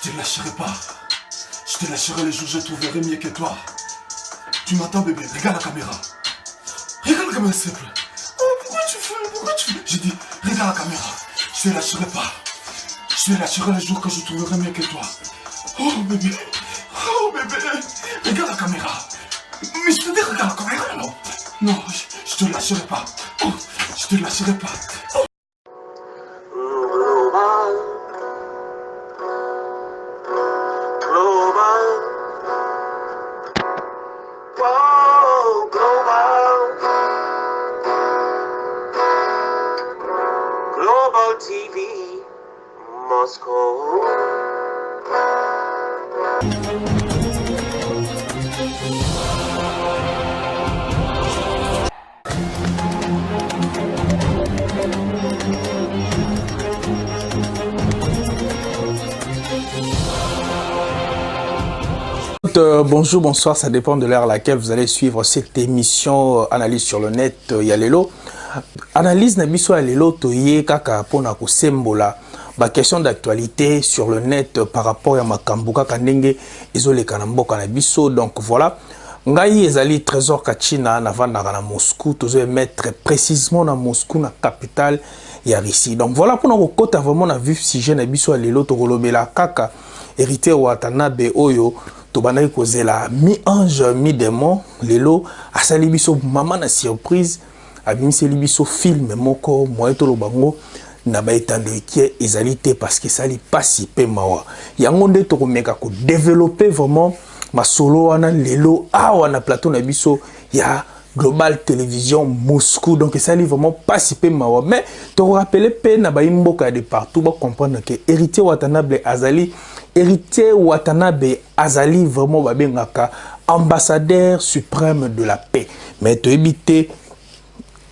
Je te lâcherai pas. Je te lâcherai le jour où je trouverai mieux que toi. Tu m'entends, bébé? Regarde la caméra. Regarde la caméra, s'il te plaît. Oh, pourquoi tu fais? J'ai dit, regarde la caméra. Je te lâcherai pas. Je te lâcherai le jour que je trouverai mieux que toi. Oh, bébé. Oh, bébé. Regarde la caméra. Mais je te dis, regarde la caméra, non? Non, je te lâcherai pas. Oh, je te lâcherai pas. Oh. TV, Moscow. Bonjour, bonsoir, ça dépend de l'heure à laquelle vous allez suivre cette émission Analyse sur le net. Yalelo. Analyse Nabiso Yalelo Toye Kaka Pona Kosembola. Question d'actualité sur le net par rapport à Makambuka Kandenge Izole Kanamboka Nabiso. Donc voilà. Ngai ezali trésor Kachina Navandara na Moscou. Tozo mettre précisément na Moscou, na capitale ya Russie. Donc voilà pour nous côté vraiment na vif sujet Nabiso Yalelo Tokolobela Kaka hérité Watanabe Oyo. Tobana kozela mi-ange, mi-démon, lelo, asali biso maman na surprise, abimiseli biso film moko, moye tolo bango, na ba etande ki ezalité parce que ça li pasi pe mawa. Yango nde to komeka ko développer vraiment ma solo wana lelo awa na plateau na biso ya Global Télévision Moscou. Donc ça li vraiment pasi pe mawa. Mais to rappeler pe na ba imboka de partout ba comprendre que héritier Watanabe azali héritier Watanabe azali vraiment babengaka ambassadeur suprême de la paix. Mais to éviter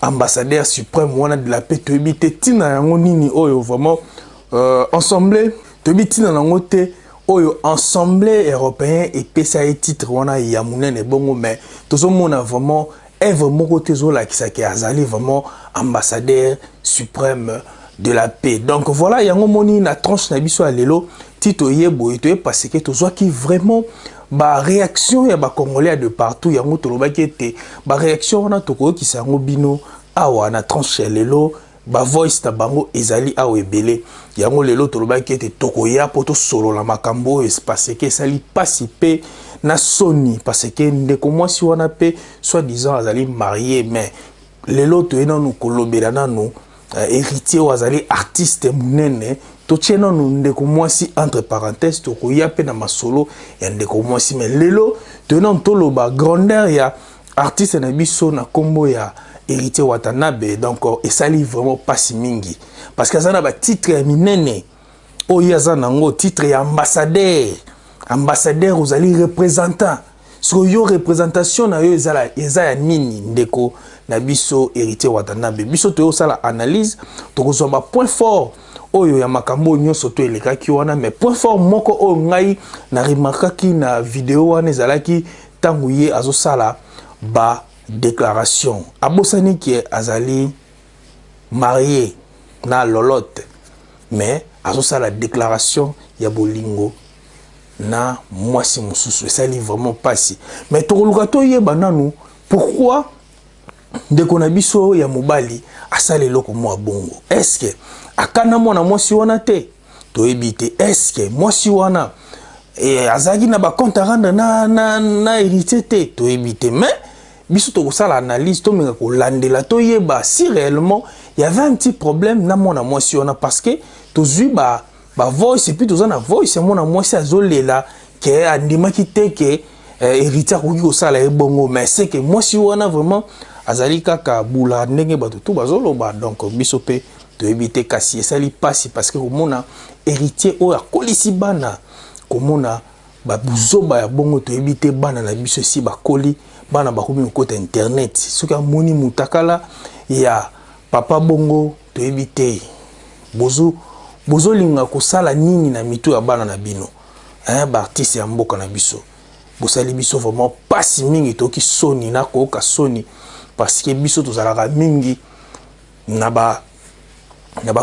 ambassadeur suprême wana de la paix, to éviter tina yango nini oyo vraiment ensemble to éviter tina nango te oyo ensemble européen et pesa et titre wana ya munene bongo. Mais tozomona vraiment œuvre moko tezola kisaki azali vraiment ambassadeur suprême de la paix. Donc voilà, yango moni na tranche na biso alelo tito yebo etoye parce que tozwa ki vraiment ba réaction ya ba congolais de partout yango tolobaki ete ba réaction na toko ki sango bino awa na tranche lelo ba voice ta bango ezali awa ebele yango lelo tolobaki ete toko ya poto solo la makambo es parce que sali pasipe na soni parce que ndeko mwasi wana pe soit disant azali marié mais lelo to ena nu kolobela nanu héritier wazali artiste munene to tchena nu ndeko mwasi entre parenthèses to ko ya pe na masolo ya ndeko mwasi mais lelo to ena toloba grandeur ya artiste na biso na kombo ya héritier Watanabe. Donc esali vraiment pasi mingi parce que ça na ba titre ya minene oyo aza nango titre ya ambassadeur ozali représentant so yo représentation na yo eza ya nini ndeko na biso héritier Watanabe biso to sala analyse to ko ba point fort oyo ya makambo nyonso to elekaki wana mais point fort moko o ngai na remarkaki na vidéo wana ezalaki tangu ye azosala ba déclaration abosani ki azali marié na lolote mais azosala déclaration ya bolingo na mwasi mususu esali vraiment pasi mais tokoluka to yeba nanu pourquoi ndeko na biso ya mobali asala eloko mwa bongo. Est-ce que akana mwana mwasi wana te toyebi te? Est-ce que mwasi wana azaki na ba compte rendre na héritier te toyebi te? Mais biso tokosala analyse to menga ko landela to yeba si réellement il y avait un petit problème na mwana mwasi wana parce que tozui ba voice et puis tozana voice mwana mwasi azolela ke andimaki te ke héritier ko kosala ebongo mais c'est que mwasi wana vraiment azali kaka bula ndenge bato tout bazoloba. Donc biso pe to éviter kasi esali pasi parce que komona héritier o ya kolisi bana komona ba buzoba ya bongo to éviter bana na biso si ba koli bana ba komi côté internet soki amoni mutakala ya papa bongo to éviter bozo linga kosala nini na mitu ya bana na bino ba artiste ya mboka na biso bosali biso vraiment pasi mingi toki soni na koka soni parce que biso tozalaka mingi na ba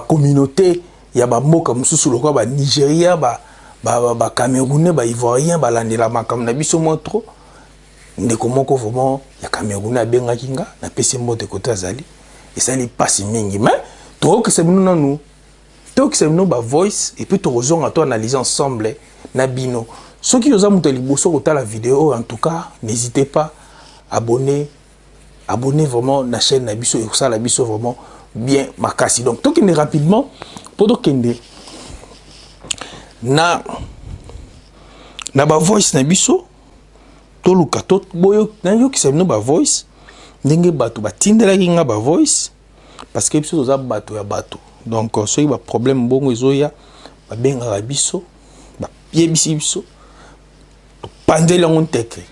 communauté ya ba mboka mususu lokwa ba Nigeria ba ba Camerounais, ba Ivoiriens, ba landela makam na biso mo trop. Ndeko moko vraiment ya Camerounais abenga kinga na pesi mbote côté azali. Et ça li passe mingi mais trop que c'est nous nous. Trop que c'est nous ba voice et puis to rozonga to analyser ensemble na bino. Ceux qui osent monter liboso kota la vidéo en tout cas, n'hésitez pas abonner vraiment la chaîne Nabiso et ça la biso vraiment bien makasi. Donc tout kende rapidement pour tout kende na ba voice Nabiso to luka to boyo na yo ki sebno ba voice ndenge bato batindela kinga ba voice parce que biso toza bato ya bato. Donc soki ba problème bongo ezoya ba benga biso ba yebisi biso pandela on teke.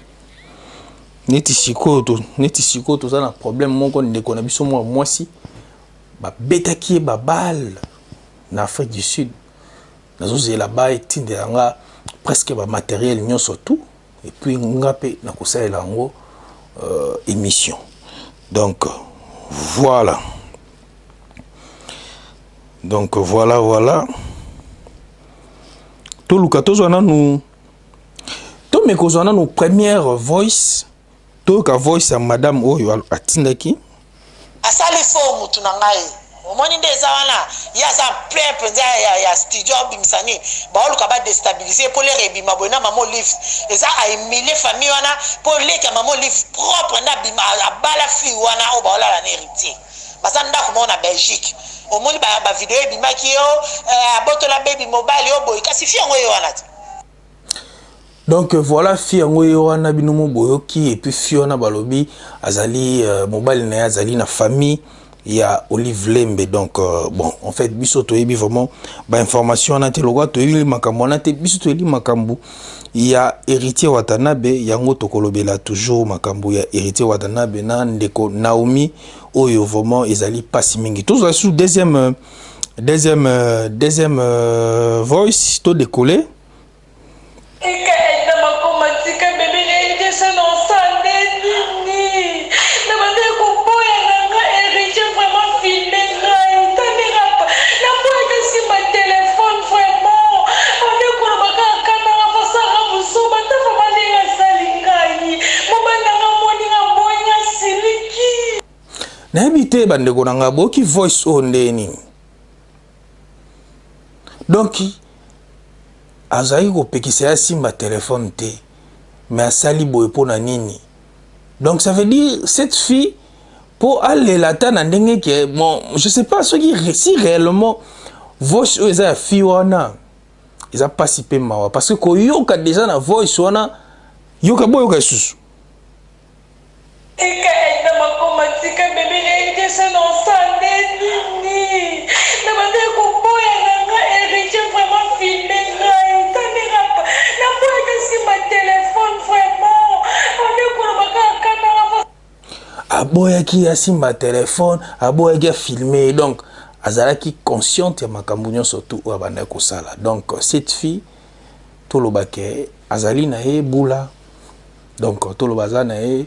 Neti siko to za na problème moko ndeko na biso moi si ba betaki ba balle na Afrique du Sud nazo zela ba etindela nga presque ba matériel nyonso tout et puis ngape na kosalela ngo émission. Donc voilà tout le katozo na nous to me kozana nos première voice to ka voice ya madame oyo atindaki asali fomu tunangai omoni ndeza wana ya za plein penza ya studio bimisani baoluka ba déstabiliser pour les rebima bona mamo lift eza a humilier famille wana pour les ka mamo lift propre na bima abala fi wana o baola la héritier basanda ko na Belgique omoni ba vidéo bimaki yo abotola baby mobile yo boy kasi fi ngo yo wana. Donc voilà fiango yo wana binomo boyoki et puis fiona balobi azali mobile na azali na famille ya Olive Lembe. Donc bon en fait biso to yebi vraiment ba information na te lokwa to yebi makambo na te biso to yebi makambo ya héritier Watanabe yango to kolobela toujours makambo ya héritier Watanabe na ndeko Naomi oyo vraiment ezali pasi mingi tous sous deuxième voice to décoller. Na habité bandeko nanga boki voice on ndeni. Donc azali ko pekisa ya simba téléphone te mais asali boye pona nini. Donc ça veut dire cette fille pour aller la tana ndenge ke bon je sais pas ce qui si réellement voice eza fille wana eza pasi pe mawa parce que ko yoka déjà na voice wana yoka boyo ka susu. Aboyaki asimba téléphone, aboyaki filmer donc azalaki consciente ya makambo nyonso surtout o abanda ko sala. Donc cette fille tolobake azali na ye bula. Donc tolobaza na ye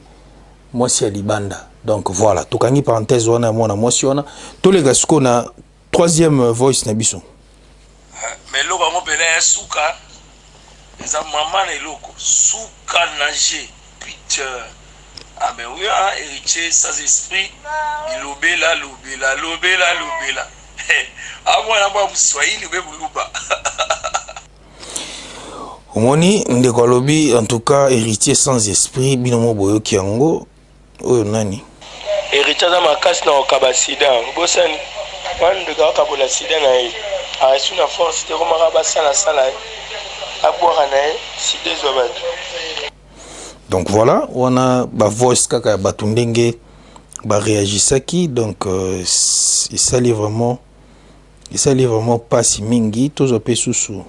mwasi ya libanda. Donc voilà, tokangi parenthèse wana mona mwasi wana tolega siko na troisième voice na biso. Mais loko ngo pele suka eza mama na loko suka nager putain. Ah mais oui, hein, héritier sans esprit, il lobela. Ah moi là moi Swahili be buluba. Omoni ndeko lobi en tout cas héritier sans esprit binomo boyo kiango oyo nani. Héritier za makasi na okabasida bosani wande ka kabola sida na ye. A suna force te komaka basala sala abora na ye sida zobatu. Donc voilà, on a ba voice kaka batundenge ba réagisaki donc il s'allait vraiment pas si mingi tous op susu.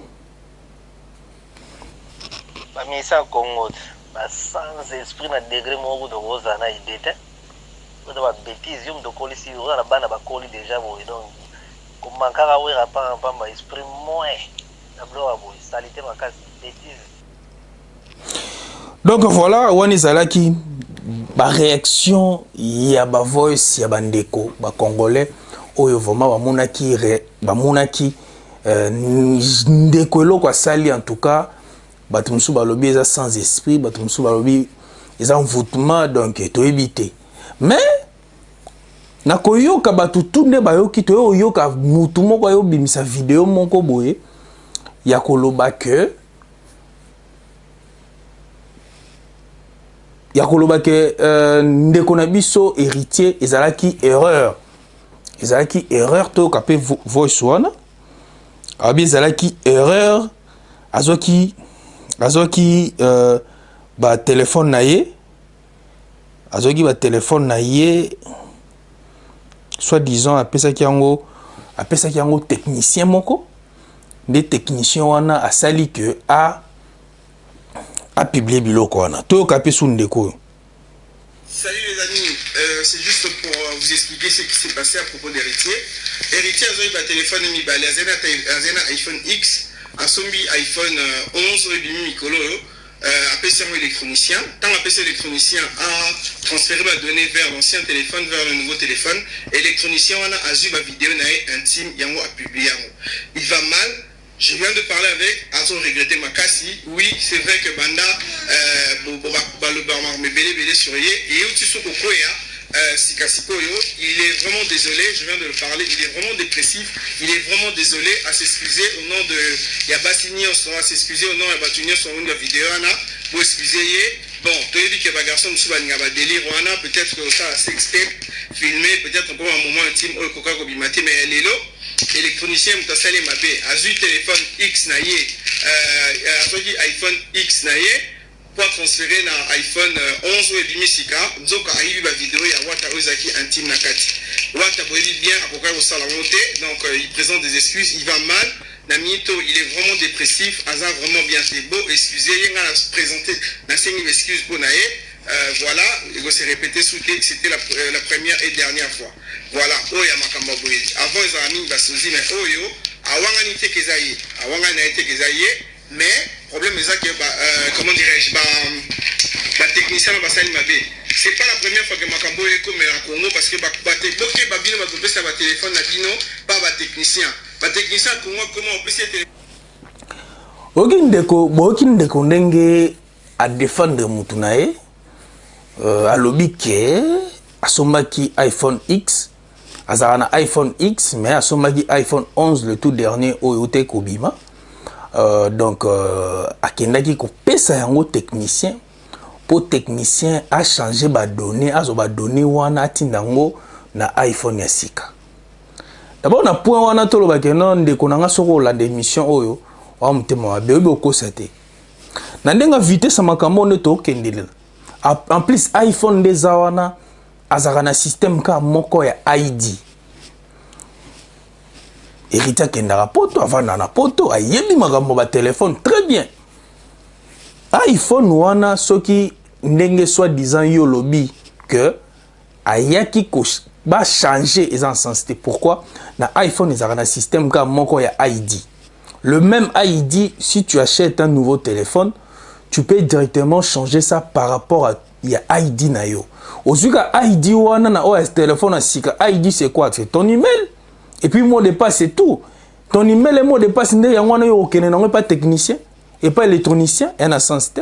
Ba misa Congo ba sans esprit na degré moko de rosa na idée te ba bêtise yum de kolisi ora bana ba koli déjà bo donc comme mankara wera pa ba esprit moins na bloa bo salité makasi bêtise. Donc voilà, on est là qui ba réaction ya ba voice ya bandeko ba congolais oyo vraiment ba monaki ndeko eloko asali en tout cas bato mosusu balobi eza sans esprit, bato mosusu balobi eza envoûtement, donc toyebi te. Mais nakoyoka bato tu nde bayoki toyoka mutu moko ayobimisa video moko boye ya koloba ke ndeko na biso héritier ezalaki erreur toyoka pe voice wana abi ezalaki erreur azwaki ba téléphone na ye soi-disant apesaki yango technicien moko nde technicien wana asali que a publié biloko wana toyoka pe su ndeko. Salut les amis, c'est juste pour vous expliquer ce qui s'est passé à propos d'Héritier. Héritier a eu un téléphone mibale, azena iPhone X, a sombi iPhone 11 et demi mikolo, a PC électronicien. Tant la PC électronicien a transféré ma donnée vers l'ancien téléphone, vers le nouveau téléphone, électronicien a eu ma vidéo intime, yango a publié. Il va mal. Je viens de parler avec Azo regretté Makassi. Oui, c'est vrai que Banda le barman me belé sur ye et où tu sais il est vraiment désolé, je viens de le parler, il est vraiment dépressif, il est vraiment désolé à s'excuser au nom de Yabassini, on sera s'excuser au nom de Yabatuni sur une vidéo pour excuser. Bon, tu as dit que les garçons ne délire, peut-être que ça sextape filmé, peut-être encore un moment intime, au coca kobimati, mais elle est là. Électronicien mutasali mabe azu téléphone X na ye azoki iPhone X na ye pour transférer na iPhone 11 et demi sika nzoka ayibi ba vidéo ya wata ozaki intime na kati wata boyebi bien akoka ko sala monter donc il présente des excuses, il va mal na mito, il est vraiment dépressif, aza vraiment bien c'est beau, excusez yenga na présenter na sengi excuse pour na ye. Voilà, il va se répéter c'était la première et dernière fois. Voilà, Oya Makambaboye. Avant, ils ont mis Basozi, mais Oyo, Awangani Tekezaye, Awangani Tekezaye, mais problème est que, comment dirais-je, technicien Bassani Mabé. C'est pas la première fois que Makamboye comme à Congo parce que Babino va couper sa téléphone à Bino, pas technicien. Technicien Congo, comment on peut se téléphone? Okindeko ndenge à défendre Mutunae. Alobi ke asomaki iPhone X azana iPhone X mais asomaki iPhone 11 le tout dernier oyote kobima donc akendaki ko pesa yango technicien pour technicien a changer ba données wana atindango na iPhone ya sika. D'abord na point wana toloba ke non ndeko nanga soko la émission oyo wa mutema wa bebe okosate na ndenga vitesse makambo ne to kendelela. En plus iPhone des awana azakana système ka moko ya ID. Héritier kendara poto avana na poto ayebi makambo ba téléphone très bien. iPhone wana soki ndenge soi-disant yo lobi que ayaki ko ba changer les sensité. Pourquoi? Na iPhone ezakana système ka moko ya ID. Le même ID, si tu achètes un nouveau téléphone, tu peux directement changer ça par rapport à ID na yo. Ozuka ID wana na OS téléphone à sika. ID c'est quoi? C'est ton email. Et puis mot de passe c'est tout. Ton email et mot de passe ndé yangwana yo okene na pas technicien et pas électronicien et na sensité.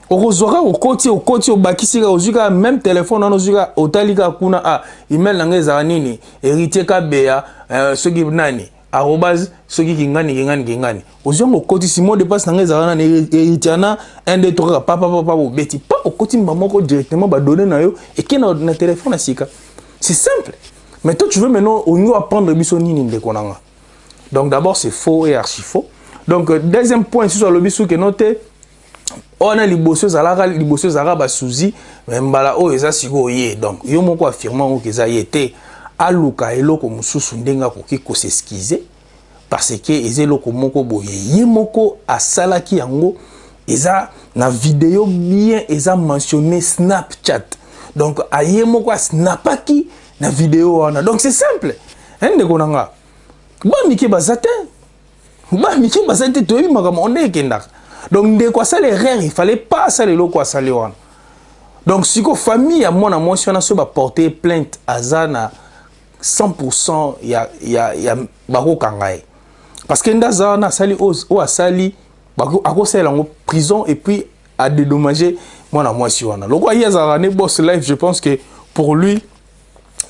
Orozora okoti obakisika ozuka même téléphone na ozuka otalika kuna email na ngeza nini héritier kabea soki nani arrobase soki kingani ozongo koti simo de passe nanga ezana etiana 1 2 3 papa beti pas okoti mbamoko directement ba donner na yo et qui na téléphone asika. C'est simple. Mais toi tu veux maintenant on va prendre biso nini ndeko nanga. Donc d'abord c'est faux et archi faux. Donc deuxième point sur le biso que noté on a liboso zara ba souzi mbala o eza siko ye. Donc yo moko affirmant que ça yete aluka eloko mususu ndenga koki ko s'excuser parce que ezelo moko boye ye moko asalaki yango eza na vidéo bien eza mentionné Snapchat. Donc aye moko snapaki na vidéo wana. Donc c'est simple. Ndeko nanga ba miki bazate toyebi makambo onde kendaka. Donc ndeko asala erreur, il fallait pas ça le loko asali wana. Donc siko famille à mona mwasi wana so ba porter plainte azana 100% ya bako kangaye. parce que ndaza na sali o asali akosala en prison et puis a dédommagé moi si wana loko ayazara ne boss life. Je pense que pour lui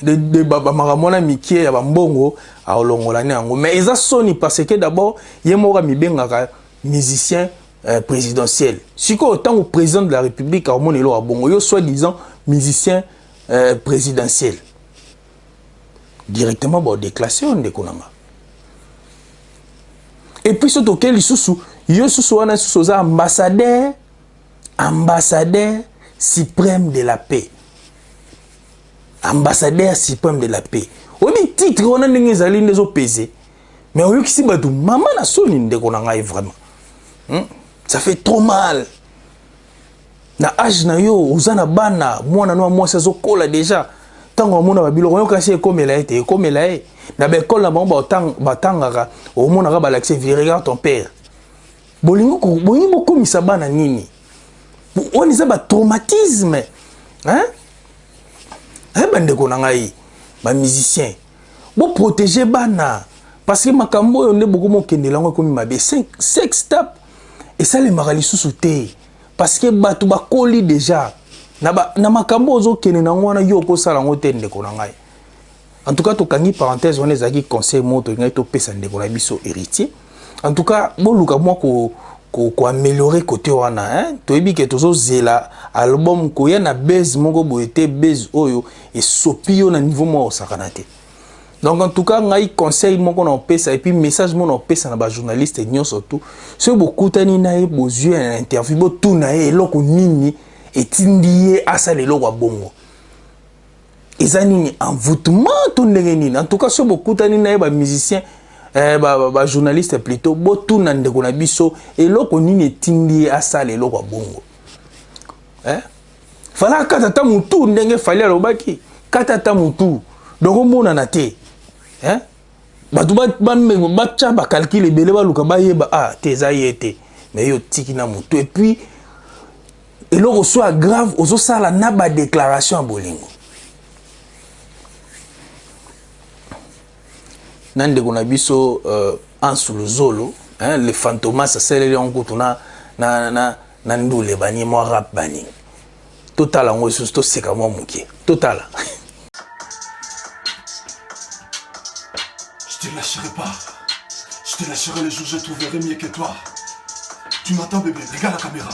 de maramona mikie ya bambongo a olongola ne yango, mais eza soni parce que d'abord yemoka mibengaka musicien présidentiel. Si autant au président de la République à mon elo a bongo yo soi-disant musicien présidentiel directement bon déclassé on dékonanga. Et puis surtout quel sous yo sous wana sous ambassadeur suprême de la paix. Ambassadeur suprême de la paix. Obi titre on a ndenge zali ndezo pesé. Mais oyo kisi batu maman na soni ndekonanga vraiment. Ça fait trop mal. Na âge na yo uzana bana mwana no mwasi azokola déjà. Tango mona babilo yo kasi ekomela ete ekomela e. Na be kola bango batangaka o mona ka balaxé regarde ton père. Bolingo ko bolingo komisa bana nini. On isa ba traumatisme. Hein? Bande ko ngai ba musicien. Bo protéger bana parce que makambo yo ne beaucoup mo kendelango komi mabe sex tap et ça les marali sous-souté parce que batu ba koli déjà na makambo ozo kene na ngwana yo ko sala ngote ndeko na ngai. En tout cas to kangi parenthèse on ezaki conseil moto ngai to pesa ndeko na biso héritier. En tout cas bon luka moi ko améliorer côté wana hein to yebi ke tozo zela album ko ya na base moko boete base oyo et sopio na niveau mo sakanate. Donc en tout cas ngai conseil moko na pesa et puis message mo na pesa na ba journaliste nyo surtout ce beaucoup tani na e bozu en interview bo tout na e loko nini etindie asa lelo kwa bongo ezanini envoûtement to ndenge nini. En tout cas ce beaucoup tani na e ba musicien ba journaliste plutôt bo tout na ndeko na biso eloko nini etindie asa lelo kwa bongo fala kata mutu ndenge fali alobaki kata mutu donc mona na te batu bacha ba calcul ebele baluka bayeba te za yete mais yo tiki na mutu et puis eloko soit grave ozo sala na ba déclaration à bolingo nande kona biso en sous le zolo le fantomas ça c'est les onko na ndule bani mo rap bani total en sous to seka mo muke total. Je te lâcherai pas. Je te lâcherai le jour où je trouverai mieux que toi. Tu m'entends bébé? Regarde la caméra.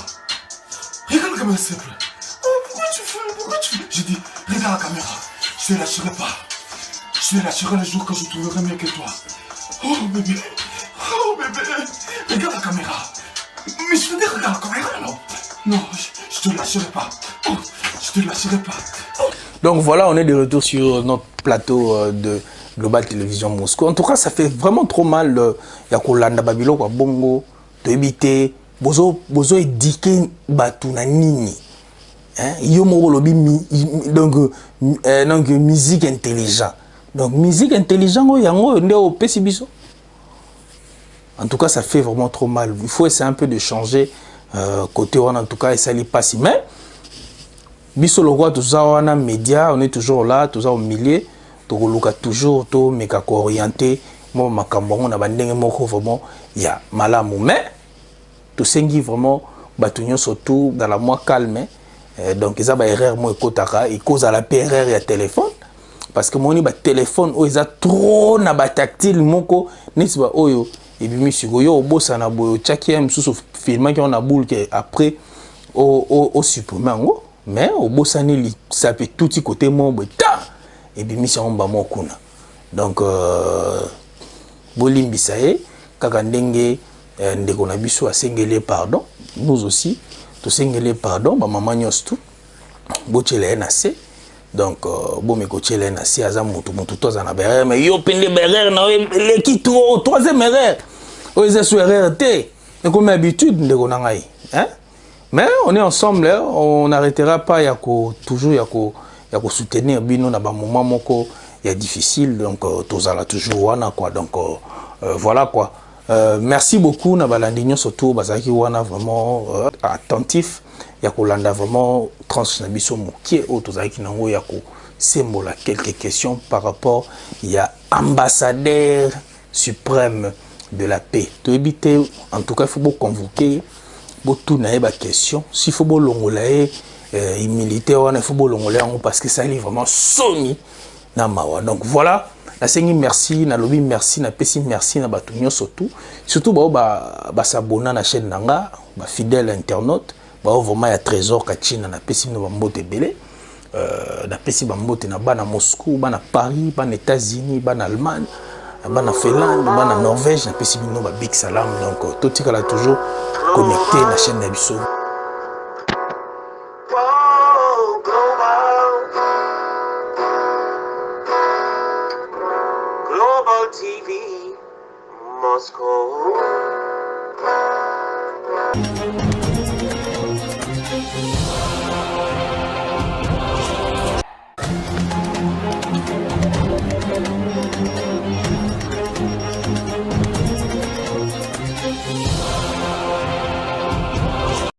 Regarde la caméra s'il te plaît. Oh pourquoi tu fais? Pourquoi tu fais? J'ai dit regarde la caméra. Je te lâcherai pas. Je te lâcherai le jour que je trouverai mieux que toi. Oh bébé. Oh bébé. Regarde la caméra. Mais je veux dire regarde la caméra non. Non, je te lâcherai pas. Oh, je te lâcherai pas. Oh. Donc voilà, on est de retour sur notre plateau de Global Télévision Moscou. En tout cas, ça fait vraiment trop mal. Yakolanda Babilo kwa bongo, to éviter bozo édiquer batu na nini. Hein? Yomo lobi donc musique intelligente. Donc musique intelligente yango ndeo pesi biso. En tout cas, ça fait vraiment trop mal. Il faut essayer un peu de changer côté on en tout cas et ça n'est pas si mais biso le roi tout ça on a média, on est toujours là, tout ça au milieu. Tokoluka toujours to meka ko orienté mo makambo on a bandenge moko vraiment ya malamu mais to sengi vraiment batunyo surtout dans la mois calme donc ils a ba erreur mo ekotaka et cause à la erreur ya téléphone parce que moni ba téléphone o isa trop na ba tactile moko nisi ba oyo et puis misiko yo bossa na boyo chakiem sous filmant qui on a boule que après au supprimer ngo mais au bossa ni ça peut tout côté mo ta et puis mission ba mokuna donc bolimbisa e kaka ndenge ndeko na biso asengele pardon nous aussi to sengele pardon ba maman nyostu bochele na se donc bo meko chele na se aza mutu to za na berere mais yo pende berere na le qui trop troisième erreur o eza sur erreur te et comme habitude ndeko na ngai hein mais on est ensemble là, on n'arrêtera pas yako toujours yako soutenir bino na ba moment moko ya difficile donc tozala toujours wana quoi donc voilà quoi merci beaucoup na balandinyo surtout bazaki wana vraiment attentif ya kolanda vraiment tranche na biso mokie o tozaki nango ya ko sembola quelques questions par rapport ya ambassadeur suprême de la paix. Tu éviter, en tout cas, il faut vous convoquer, vous tourner des questions. S'il faut vous l'ongolayer, militaire, il faut vous l'ongolayer parce que ça est vraiment sonné. Donc voilà, la sengi merci, na lobby merci, na pesi merci, na batunyo surtout s'abonner à la chaîne nanga, fidèle internaute, vraiment il y a trésor kachina na pesi no bambote belé. Na pesi bambote na bana Moscou, bana Paris, bana États-Unis, bana Allemagne, bana Finlande, bana Norvège, na pesi bino ba big salam. Donc tout est là toujours connecté na chaîne Nabiso. Global TV, Moscow.